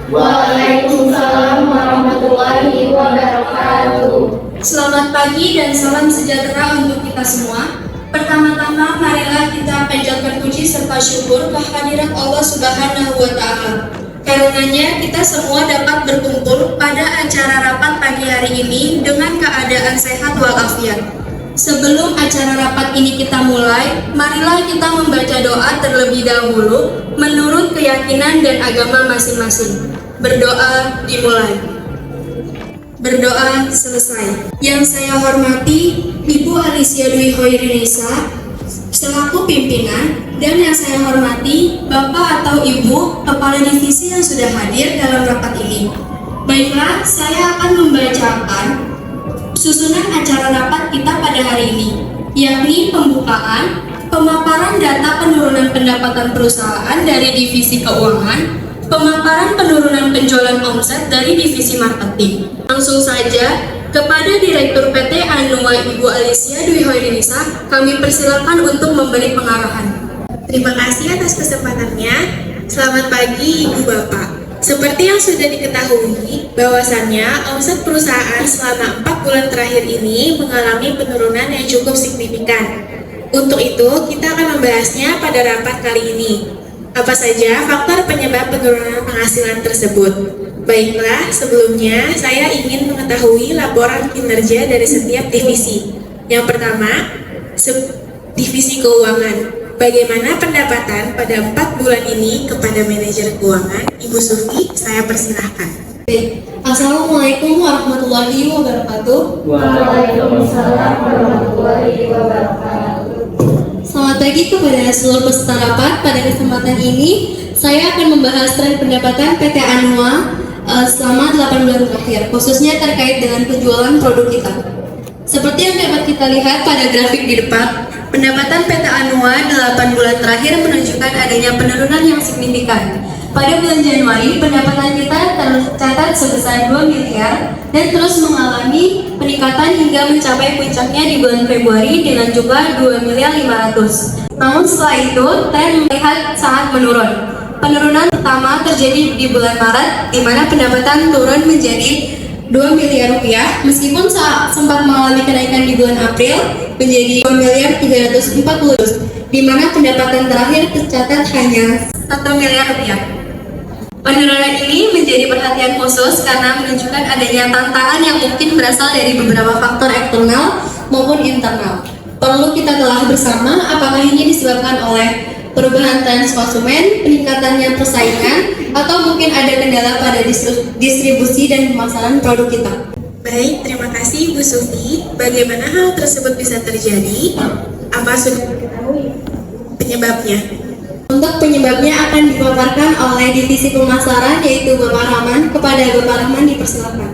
Waalaikumsalam warahmatullahi wabarakatuh. Selamat pagi dan salam sejahtera untuk kita semua. Pertama-tama marilah kita panjatkan puji serta syukur kehadirat Allah Subhanahu wa Ta'ala. Karenanya kita semua dapat berkumpul pada acara rapat pagi hari ini dengan keadaan sehat walafiat. Sebelum acara rapat ini kita mulai, marilah kita membaca doa terlebih dahulu menurut keyakinan dan agama masing-masing. Berdoa dimulai. Berdoa selesai. Yang saya hormati Ibu Alicia Dwi Hoirinisa selaku pimpinan, dan yang saya hormati Bapak atau Ibu Kepala Divisi yang sudah hadir dalam rapat ini. Baiklah, saya akan membacakan susunan acara rapat kita pada hari ini, yakni pembukaan, pemaparan data penurunan pendapatan perusahaan dari divisi keuangan, pemaparan penurunan penjualan omset dari divisi marketing. Langsung saja, kepada Direktur PT Anua Ibu Alicia Dwi Hoirinisa, kami persilakan untuk memberi pengarahan. Terima kasih atas kesempatannya. Selamat pagi Ibu Bapak. Seperti yang sudah diketahui, bahwasannya omset perusahaan selama 4 bulan terakhir ini mengalami penurunan yang cukup signifikan. Untuk itu, kita akan membahasnya pada rapat kali ini. Apa saja faktor penyebab penurunan penghasilan tersebut? Baiklah, sebelumnya saya ingin mengetahui laporan kinerja dari setiap divisi. Yang pertama, divisi keuangan. Bagaimana pendapatan pada 4 bulan ini kepada manajer keuangan? Ibu Sufi, saya persilahkan. Assalamualaikum warahmatullahi wabarakatuh. Waalaikumsalam warahmatullahi wabarakatuh. Selamat pagi kepada seluruh peserta rapat. Pada kesempatan ini, saya akan membahas tren pendapatan PT Anua selama 8 bulan terakhir, khususnya terkait dengan penjualan produk kita. Seperti yang dapat kita lihat pada grafik di depan, pendapatan PT Anua 8 bulan terakhir menunjukkan adanya penurunan yang signifikan. Pada bulan Januari, pendapatan kita tercatat sebesar 2 miliar dan terus mengalami peningkatan hingga mencapai puncaknya di bulan Februari dengan jumlah 2 miliar 500. Namun setelah itu, tren terlihat sangat menurun. Penurunan pertama terjadi di bulan Maret, di mana pendapatan turun menjadi 2 miliar rupiah, meskipun sempat mengalami kenaikan di bulan April menjadi 2 miliar 340, di mana pendapatan terakhir tercatat hanya 1 miliar rupiah. Penurunan ini menjadi perhatian khusus karena menunjukkan adanya tantangan yang mungkin berasal dari beberapa faktor eksternal maupun internal. Perlu kita telah bersama apakah ini disebabkan oleh perubahan tren konsumen, peningkatannya persaingan, atau mungkin ada kendala pada distribusi dan pemasaran produk kita. Baik, terima kasih Ibu Sufi. Bagaimana hal tersebut bisa terjadi? Apa sudah diketahui penyebabnya? Untuk penyebabnya akan dipaparkan oleh divisi pemasaran, yaitu Bapak Rahman. Kepada Bapak Rahman dipersilakan.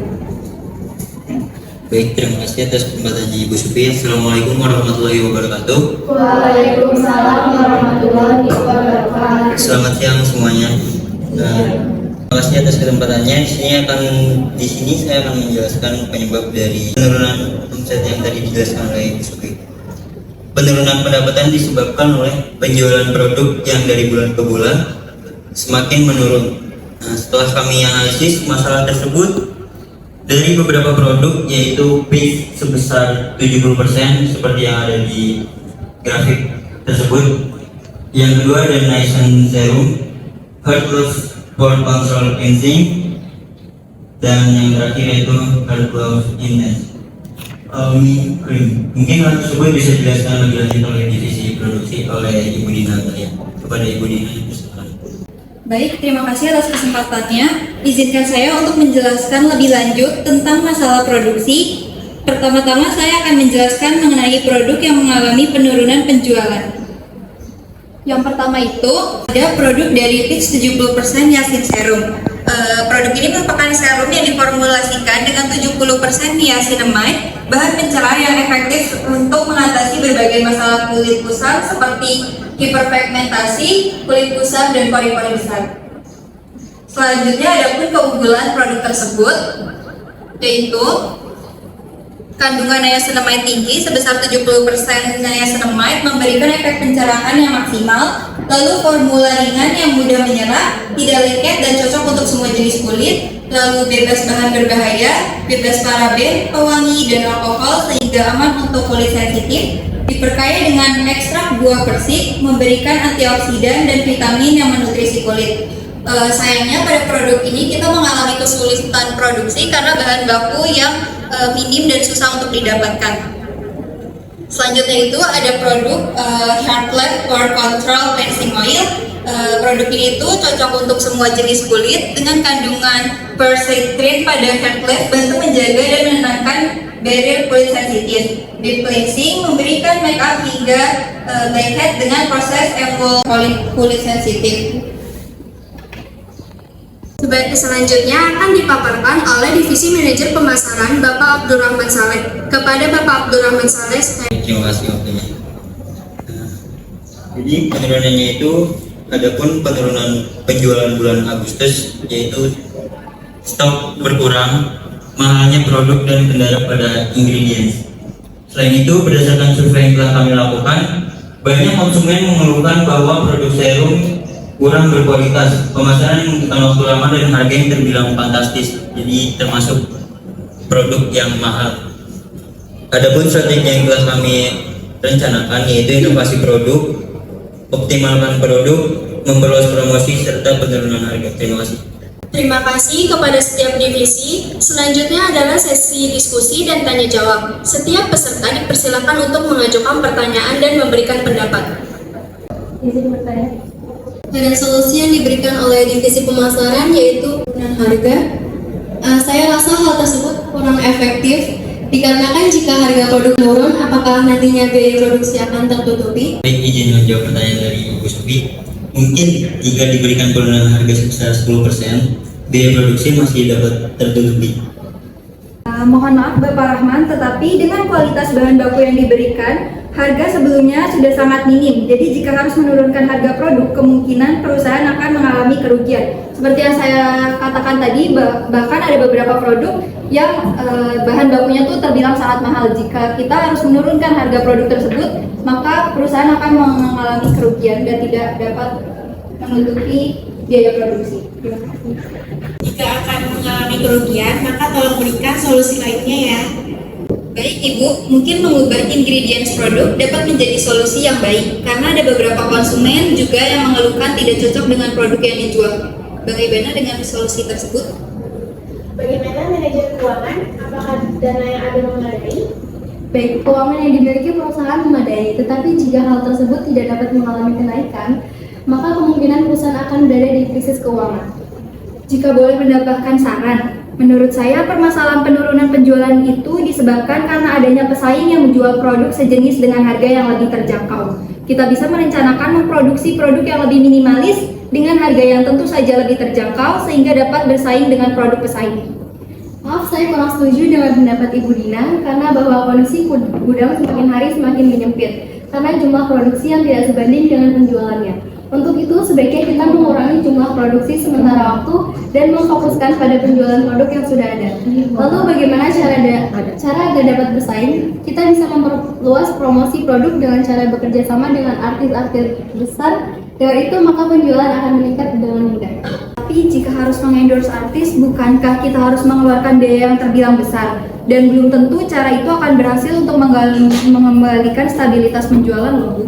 Baik, terima kasih atas kesempatannya Ibu Sufi. Assalamualaikum warahmatullahi wabarakatuh. Waalaikumsalam warahmatullahi wabarakatuh. Selamat siang semuanya. Terima kasih atas kesempatannya. Di sini saya akan menjelaskan penyebab dari penurunan omset yang tadi dijelaskan oleh Ibu Sufi. Penurunan pendapatan disebabkan oleh penjualan produk yang dari bulan ke bulan semakin menurun. Setelah kami analisis masalah tersebut dari beberapa produk, yaitu peach sebesar 70% seperti yang ada di grafik tersebut. Yang kedua ada niacin serum, hard gloves for control cleansing, dan yang terakhir yaitu hard gloves intense alumi cream. Mungkin hal tersebut bisa dijelaskan lebih lanjut oleh divisi produksi oleh Ibu Dina tadi. Kepada Ibu Dina, silakan. Baik, terima kasih atas kesempatannya. Izinkan saya untuk menjelaskan lebih lanjut tentang masalah produksi. Pertama-tama saya akan menjelaskan mengenai produk yang mengalami penurunan penjualan. Yang pertama itu ada produk dari peach 70% niacin serum. Produk ini merupakan serum yang diformulasikan dengan 70% niacinamide, bahan pencerah yang efektif untuk mengatasi berbagai masalah kulit kusam seperti hiperpigmentasi, kulit kusam, dan pori-pori besar. Selanjutnya ada pun keunggulan produk tersebut, yaitu kandungan niacinamide tinggi sebesar 70% niacinamide memberikan efek pencerahan yang maksimal Lalu formula ringan yang mudah menyerap, tidak lengket dan cocok untuk semua jenis kulit. Lalu bebas bahan berbahaya, bebas paraben, pewangi, dan alkohol sehingga aman untuk kulit sensitif. Diperkaya dengan ekstrak buah persik, memberikan antioksidan dan vitamin yang menutrisi kulit. Sayangnya pada produk ini kita mengalami kesulitan produksi karena bahan baku yang minim dan susah untuk didapatkan. Selanjutnya itu ada produk Heartland Pore Control Cleansing Oil. Produk ini itu cocok untuk semua jenis kulit dengan kandungan persitrin pada Heartland bantu menjaga dan menenangkan barrier kulit sensitif. Deep cleansing memberikan make up hingga blackhead dengan proses emul kulit sensitif. Selanjutnya akan dipaparkan oleh Divisi Manajer Pemasaran Bapak Abdurrahman Saleh. Kepada Bapak Abdurrahman Saleh, Terima kasih waktunya. Jadi penurunannya itu adapun penurunan penjualan bulan Agustus yaitu stok berkurang, mahalnya produk dan kendala pada ingredients. Selain itu berdasarkan survei yang telah kami lakukan, banyak konsumen mengeluhkan bahwa produk serum kurang berkualitas, pemasaran yang membutuhkan waktu lama dan harga yang terbilang fantastis, jadi termasuk produk yang mahal. Adapun strategi yang telah kami rencanakan yaitu inovasi produk, optimalkan produk, memperluas promosi serta penurunan harga. Terima kasih. terima kasih kepada setiap divisi. Selanjutnya adalah sesi diskusi dan tanya jawab. Setiap peserta dipersilakan untuk mengajukan pertanyaan dan memberikan pendapat. Izin bertanya. Ada solusi yang diberikan oleh divisi pemasaran yaitu penurunan harga. Saya rasa hal tersebut kurang efektif dikarenakan jika harga produk turun, apakah nantinya biaya produksi akan tertutupi? Baik, izin menjawab pertanyaan dari Ibu Sufi. Mungkin jika diberikan penurunan harga sebesar 10%, biaya produksi masih dapat tertutupi. Mohon maaf Bapak Rahman, tetapi dengan kualitas bahan baku yang diberikan, harga sebelumnya sudah sangat minim. Jadi jika harus menurunkan harga produk, kemungkinan perusahaan akan mengalami kerugian. Seperti yang saya katakan tadi, bahkan ada beberapa produk yang bahan bakunya tuh terbilang sangat mahal. Jika kita harus menurunkan harga produk tersebut, maka perusahaan akan mengalami kerugian dan tidak dapat menutupi biaya produksi. Terima kasih. Jika akan mengalami kerugian, maka tolong berikan solusi lainnya ya. Baik Ibu, mungkin mengubah ingredients produk dapat menjadi solusi yang baik karena ada beberapa konsumen juga yang mengeluhkan tidak cocok dengan produk yang dijual. Bagaimana dengan solusi tersebut? Bagaimana manajer keuangan? Apakah dana yang ada memadai? Baik, keuangan yang dimiliki perusahaan memadai, tetapi jika hal tersebut tidak dapat mengalami kenaikan, maka kemungkinan perusahaan akan berada di krisis keuangan. Jika boleh mendapatkan saran, menurut saya permasalahan penurunan penjualan itu disebabkan karena adanya pesaing yang menjual produk sejenis dengan harga yang lebih terjangkau. Kita bisa merencanakan memproduksi produk yang lebih minimalis dengan harga yang tentu saja lebih terjangkau sehingga dapat bersaing dengan produk pesaing. Maaf, saya kurang setuju dengan pendapat Ibu Dina karena bahwa kondisi gudang semakin hari semakin menyempit karena jumlah produksi yang tidak sebanding dengan penjualannya. Untuk itu, sebaiknya kita mengurangi jumlah produksi sementara waktu dan memfokuskan pada penjualan produk yang sudah ada. Lalu bagaimana cara agar dapat bersaing? Kita bisa memperluas promosi produk dengan cara bekerja sama dengan artis-artis besar. Dengan itu, maka penjualan akan meningkat dengan mudah. Tapi jika harus mengendorse artis, bukankah kita harus mengeluarkan biaya yang terbilang besar? Dan belum tentu cara itu akan berhasil untuk mengembalikan stabilitas penjualan loh, Bu.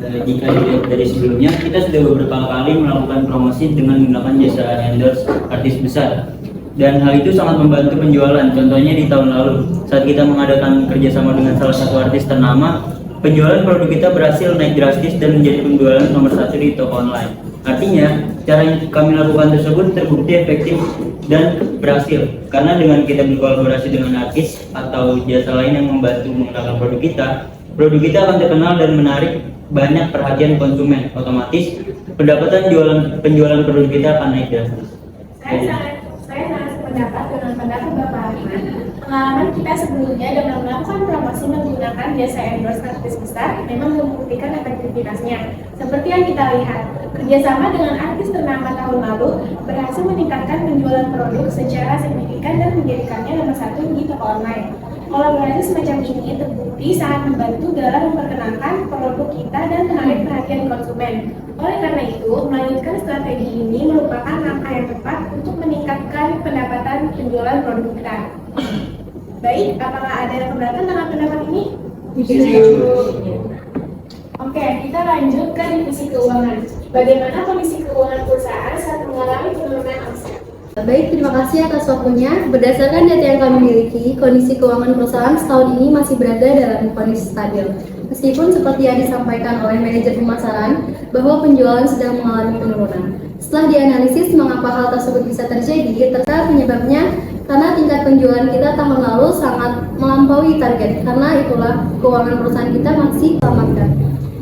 Jika dilihat dari sebelumnya, kita sudah beberapa kali melakukan promosi dengan menggunakan jasa endorse artis besar. Dan hal itu sangat membantu penjualan. Contohnya di tahun lalu, saat kita mengadakan kerjasama dengan salah satu artis ternama, penjualan produk kita berhasil naik drastis dan menjadi penjualan nomor 1 di toko online. Artinya, cara yang kami lakukan tersebut terbukti efektif dan berhasil. Karena dengan kita berkolaborasi dengan artis atau jasa lain yang membantu mengenalkan produk kita akan terkenal dan menarik banyak perhatian konsumen. Otomatis pendapatan penjualan produk kita akan naik drastis. Saya sangat sependapat dengan pendapat Bapak Rahman. Pengalaman kita sebelumnya dengan melakukan promosi menggunakan jasa endorse artis besar memang membuktikan efektivitasnya. Seperti yang kita lihat, kerjasama dengan artis ternama tahun lalu berhasil meningkatkan penjualan produk secara signifikan dan menjadikannya nomor 1 di toko online. Kolaborasi semacam ini terbukti sangat membantu dalam memperkenalkan produk kita dan menarik perhatian konsumen. Oleh karena itu, melanjutkan strategi ini merupakan langkah yang tepat untuk meningkatkan pendapatan penjualan produk kita. Baik, apakah ada yang keberatan dengan pendapat ini? Oke, kita lanjut ke divisi keuangan. Bagaimana kondisi keuangan perusahaan saat mengalami penurunan omset? Baik, terima kasih atas waktunya. Berdasarkan data yang kami miliki, kondisi keuangan perusahaan setahun ini masih berada dalam kondisi stabil. Meskipun seperti yang disampaikan oleh manajer pemasaran, bahwa penjualan sedang mengalami penurunan. Setelah dianalisis mengapa hal tersebut bisa terjadi, ternyata penyebabnya karena tingkat penjualan kita tahun lalu sangat melampaui target. Karena itulah keuangan perusahaan kita masih selamatkan.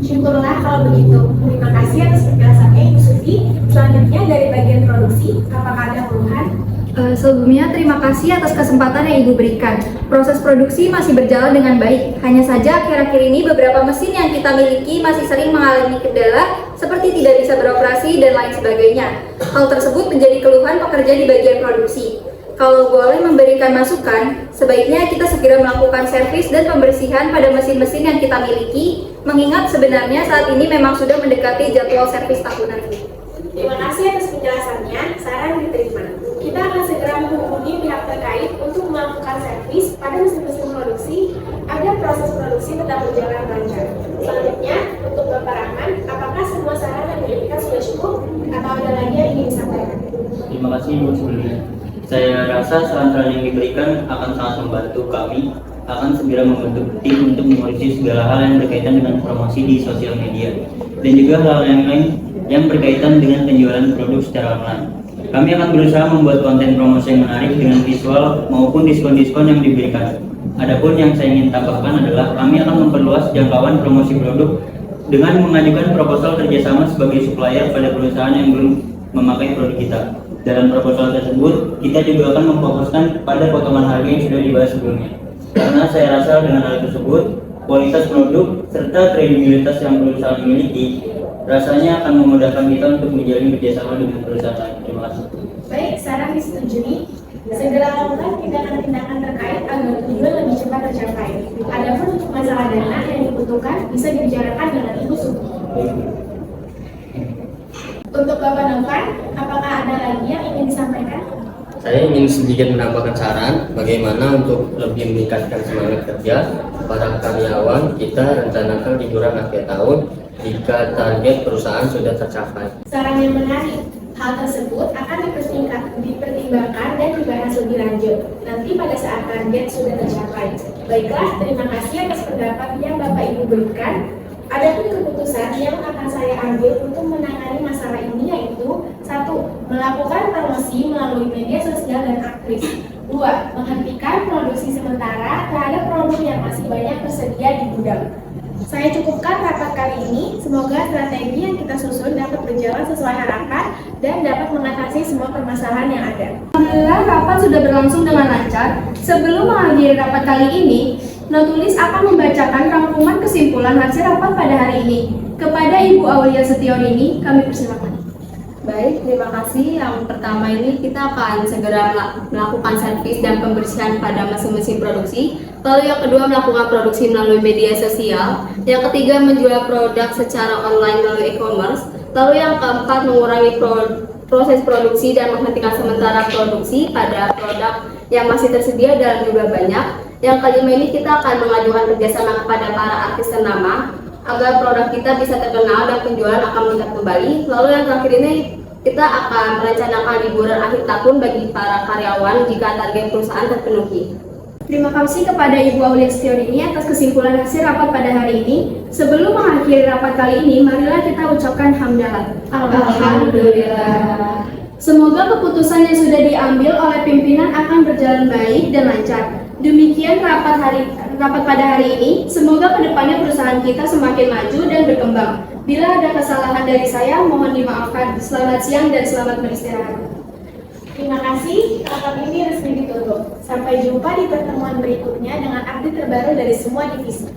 Syukurlah kalau begitu. Terima kasih atas penjelasannya, Ibu Suti. Selanjutnya dari bagian produksi, apakah ada keluhan? Sebelumnya terima kasih atas kesempatan yang Ibu berikan. Proses produksi masih berjalan dengan baik. Hanya saja akhir-akhir ini beberapa mesin yang kita miliki masih sering mengalami kendala seperti tidak bisa beroperasi dan lain sebagainya. Hal tersebut menjadi keluhan pekerja di bagian produksi. Kalau boleh memberikan masukan, sebaiknya kita segera melakukan servis dan pembersihan pada mesin-mesin yang kita miliki, mengingat sebenarnya saat ini memang sudah mendekati jadwal servis tahunan ini. Terima kasih atas penjelasannya, saran diterima. Kita akan segera menghubungi pihak terkait untuk melakukan servis pada mesin-mesin produksi agar proses produksi tetap berjalan lancar. Selanjutnya, untuk Bapak Rahman, apakah semua saran yang diberikan sudah cukup atau ada lagi yang ingin disampaikan? Terima kasih Bu sebelumnya. Saya rasa saran-saran yang diberikan akan sangat membantu kami akan segera membentuk tim untuk mengurusi segala hal yang berkaitan dengan promosi di sosial media dan juga hal yang lain yang berkaitan dengan penjualan produk secara online. Kami akan berusaha membuat konten promosi yang menarik dengan visual maupun diskon-diskon yang diberikan. Adapun yang saya ingin tambahkan adalah kami akan memperluas jangkauan promosi produk dengan mengajukan proposal kerjasama sebagai supplier pada perusahaan yang belum memakai produk kita. Dalam proposal tersebut, kita juga akan memfokuskan pada potongan harga yang sudah dibahas sebelumnya. Karena saya rasa dengan hal tersebut, kualitas produk serta kredibilitas yang perusahaan miliki rasanya akan memudahkan kita untuk menjalin kerjasama dengan perusahaan lain. Terima kasih. Baik, saran disetujui. Segera lakukan tindakan-tindakan terkait agar tujuan lebih cepat tercapai. Adapun untuk masalah dana yang dibutuhkan bisa dibicarakan dengan Ibu Suti. Untuk Bapak Novan, apakah ada lagi yang ingin disampaikan? Saya ingin sedikit menambahkan saran bagaimana untuk lebih meningkatkan semangat kerja para karyawan. Kita rencanakan liburan akhir tahun jika target perusahaan sudah tercapai. Saran yang menarik. Hal tersebut akan dipertimbangkan dan dibahas lebih lanjut nanti pada saat target sudah tercapai. Baiklah, terima kasih atas pendapat yang Bapak Ibu berikan. Adapun keputusan yang akan saya ambil untuk menangani masalah ini yaitu 1. Melakukan promosi melalui media sosial dan aktif. 2. Menghentikan produksi sementara terhadap produk yang masih banyak tersedia di gudang. Saya cukupkan rapat kali ini. Semoga strategi yang kita susun dapat berjalan sesuai harapan dan dapat mengatasi semua permasalahan yang ada. Alhamdulillah rapat sudah berlangsung dengan lancar. Sebelum mengakhiri rapat kali ini, Notulis akan membacakan rangkuman kesimpulan hasil rapat pada hari ini. Kepada Ibu Aulia Setiorini, kami persilakan. Baik, terima kasih. Yang pertama ini kita akan segera melakukan servis dan pembersihan pada mesin-mesin produksi. Lalu yang kedua melakukan produksi melalui media sosial. Yang ketiga menjual produk secara online melalui e-commerce. Lalu yang keempat mengurangi proses produksi dan menghentikan sementara produksi pada produk yang masih tersedia dalam jumlah banyak. Yang kelima ini kita akan mengajukan kerjasama kepada para artis ternama agar produk kita bisa terkenal dan penjualan akan meningkat kembali. Lalu yang terakhir ini kita akan merencanakan liburan akhir tahun bagi para karyawan jika target perusahaan terpenuhi. Terima kasih kepada Ibu Aulia Setiorini atas kesimpulan hasil rapat pada hari ini. Sebelum mengakhiri rapat kali ini, marilah kita ucapkan hamdalah. Alhamdulillah. Semoga keputusan yang sudah diambil oleh pimpinan akan berjalan baik dan lancar. Demikian rapat pada hari ini. Semoga kedepannya perusahaan kita semakin maju dan berkembang. Bila ada kesalahan dari saya, mohon dimaafkan. Selamat siang dan selamat beristirahat. Terima kasih, rapat ini resmi ditutup. Sampai jumpa di pertemuan berikutnya dengan update terbaru dari semua divisi.